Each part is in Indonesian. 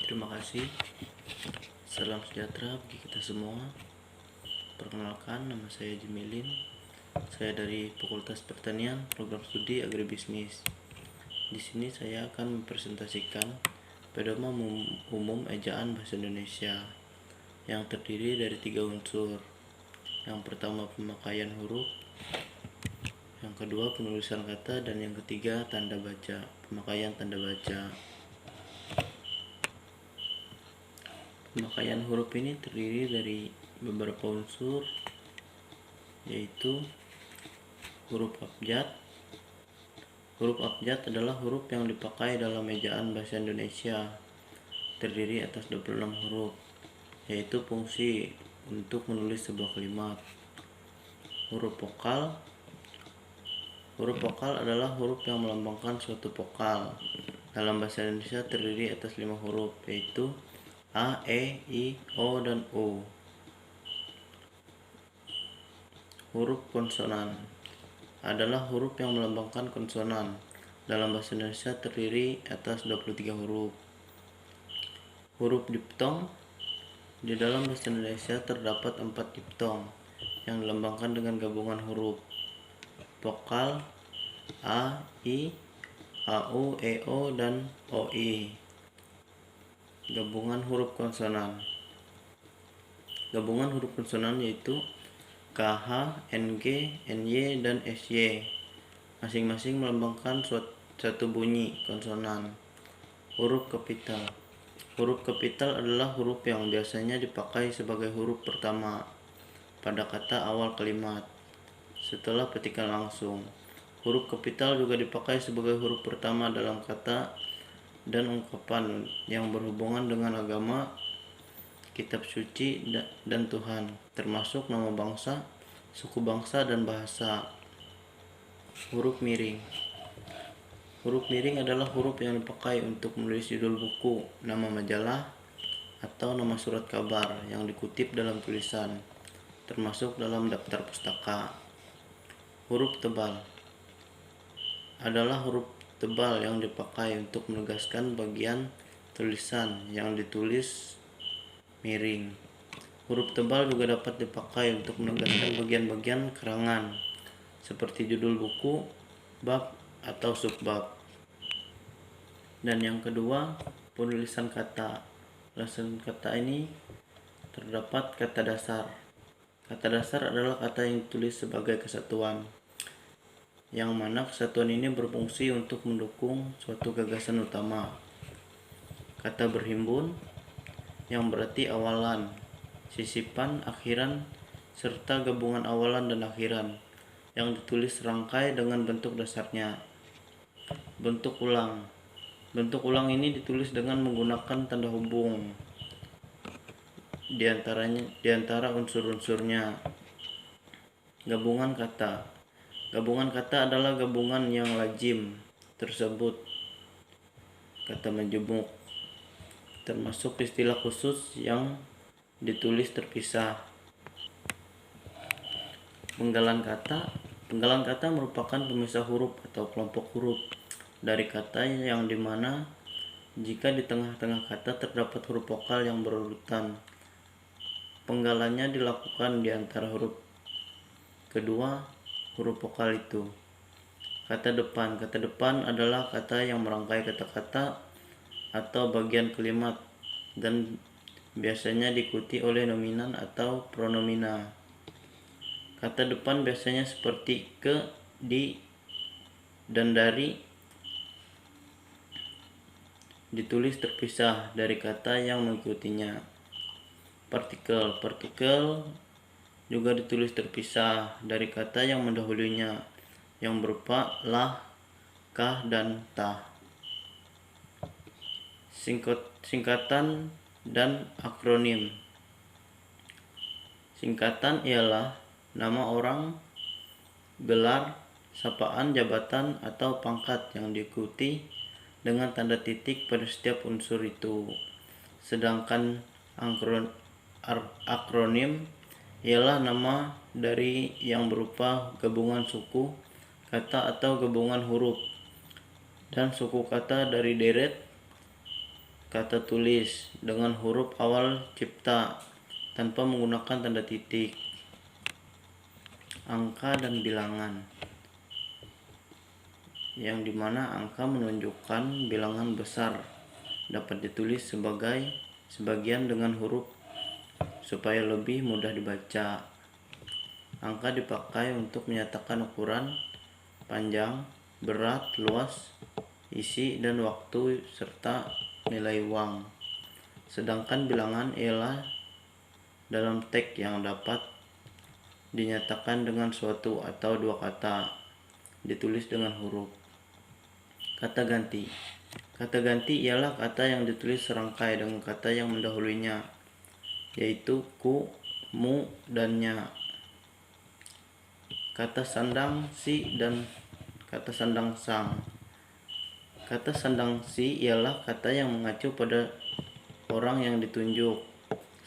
Terima kasih. Salam sejahtera bagi kita semua. Perkenalkan, nama saya Jemilin. Saya dari Fakultas Pertanian, Program Studi Agribisnis. Di sini saya akan mempresentasikan pedoman umum ejaan bahasa Indonesia yang terdiri dari 3 unsur. Yang pertama pemakaian huruf, yang kedua penulisan kata, dan yang ketiga tanda baca, pemakaian tanda baca. Pemakaian huruf ini terdiri dari beberapa unsur, yaitu huruf abjad. Huruf abjad adalah huruf yang dipakai dalam ejaan bahasa Indonesia, terdiri atas 26 huruf, yaitu fungsi untuk menulis sebuah kalimat. Huruf vokal. Huruf vokal adalah huruf yang melambangkan suatu vokal. Dalam bahasa Indonesia terdiri atas 5 huruf, yaitu A, E, I, O, dan U. Huruf konsonan adalah huruf yang melambangkan konsonan. Dalam bahasa Indonesia terdiri atas 23 huruf. Huruf diptong. Di dalam bahasa Indonesia terdapat 4 diptong yang dilambangkan dengan gabungan huruf vokal A, I, AU, EO, dan OI. Gabungan huruf konsonan. Gabungan huruf konsonan yaitu KH, NG, NY, dan SY. Masing-masing melambangkan satu bunyi konsonan. Huruf kapital. Huruf kapital adalah huruf yang biasanya dipakai sebagai huruf pertama pada kata awal kalimat setelah petikan langsung. Huruf kapital juga dipakai sebagai huruf pertama dalam kata dan ungkapan yang berhubungan dengan agama, kitab suci, dan Tuhan, termasuk nama bangsa, suku bangsa, dan bahasa. Huruf miring. Huruf miring adalah huruf yang dipakai untuk menulis judul buku, nama majalah, atau nama surat kabar yang dikutip dalam tulisan, termasuk dalam daftar pustaka. Huruf tebal adalah huruf tebal yang dipakai untuk menegaskan bagian tulisan yang ditulis miring. Huruf tebal juga dapat dipakai untuk menegaskan bagian-bagian keterangan seperti judul buku, bab, atau subbab. Dan yang kedua, penulisan kata. Penulisan kata ini terdapat kata dasar. Kata dasar adalah kata yang ditulis sebagai kesatuan, yang mana kesatuan ini berfungsi untuk mendukung suatu gagasan utama. Kata berhimpun, yang berarti awalan, sisipan, akhiran, serta gabungan awalan dan akhiran, yang ditulis serangkai dengan bentuk dasarnya. Bentuk ulang. Bentuk ulang ini ditulis dengan menggunakan tanda hubung di antara unsur-unsurnya. Gabungan kata. Gabungan kata adalah gabungan yang lazim tersebut. Kata majemuk, termasuk istilah khusus yang ditulis terpisah. Penggalan kata. Penggalan kata merupakan pemisah huruf atau kelompok huruf dari kata yang dimana jika di tengah-tengah kata terdapat huruf vokal yang berurutan, penggalannya dilakukan di antara huruf kedua huruf vokal itu. Kata depan. Kata depan adalah kata yang merangkai kata-kata atau bagian kalimat dan biasanya diikuti oleh nominan atau pronomina. Kata depan biasanya seperti ke, di, dan dari ditulis terpisah dari kata yang mengikutinya. Partikel. Partikel juga ditulis terpisah dari kata yang mendahulunya, yang berupa lah, kah, dan tah. Singkatan dan akronim. Singkatan ialah nama orang, gelar, sapaan, jabatan, atau pangkat yang diikuti dengan tanda titik pada setiap unsur itu. Sedangkan akronim ialah nama dari yang berupa gabungan suku kata atau gabungan huruf dan suku kata dari deret kata tulis dengan huruf awal cipta tanpa menggunakan tanda titik. Angka dan bilangan, yang dimana angka menunjukkan bilangan besar, dapat ditulis sebagai sebagian dengan huruf supaya lebih mudah dibaca. Angka dipakai untuk menyatakan ukuran, panjang, berat, luas, isi, dan waktu, serta nilai uang. Sedangkan bilangan ialah dalam teks yang dapat dinyatakan dengan suatu atau dua kata, ditulis dengan huruf. Kata ganti. Kata ganti ialah kata yang ditulis serangkai dengan kata yang mendahulunya, yaitu ku, mu, dan nya. Kata sandang si dan kata sandang sang. Kata sandang si ialah kata yang mengacu pada orang yang ditunjuk,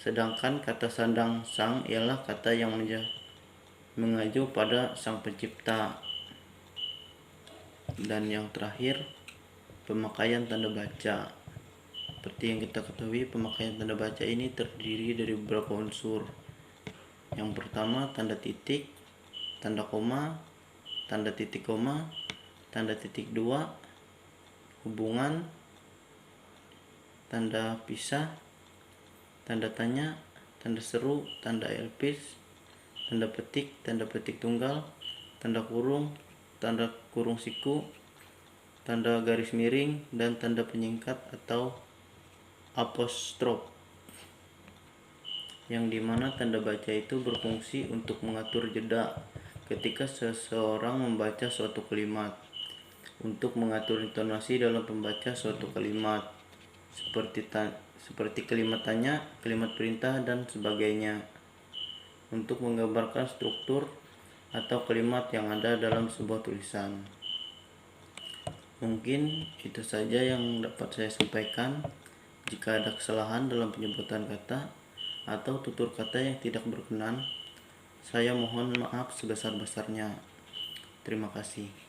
sedangkan kata sandang sang ialah kata yang mengacu pada sang pencipta. Dan yang terakhir, pemakaian tanda baca. Seperti yang kita ketahui, pemakaian tanda baca ini terdiri dari beberapa unsur. Yang pertama, tanda titik, tanda koma, tanda titik koma, tanda titik dua, hubungan, tanda pisah, tanda tanya, tanda seru, tanda elpis, tanda petik tunggal, tanda kurung siku, tanda garis miring, dan tanda penyingkat atau apostrof, yang dimana tanda baca itu berfungsi untuk mengatur jeda ketika seseorang membaca suatu kalimat, untuk mengatur intonasi dalam membaca suatu kalimat, seperti kalimat tanya, kalimat perintah, dan sebagainya, untuk menggambarkan struktur atau kalimat yang ada dalam sebuah tulisan. Mungkin itu saja yang dapat saya sampaikan. Jika ada kesalahan dalam penyebutan kata atau tutur kata yang tidak berkenan, saya mohon maaf sebesar-besarnya. Terima kasih.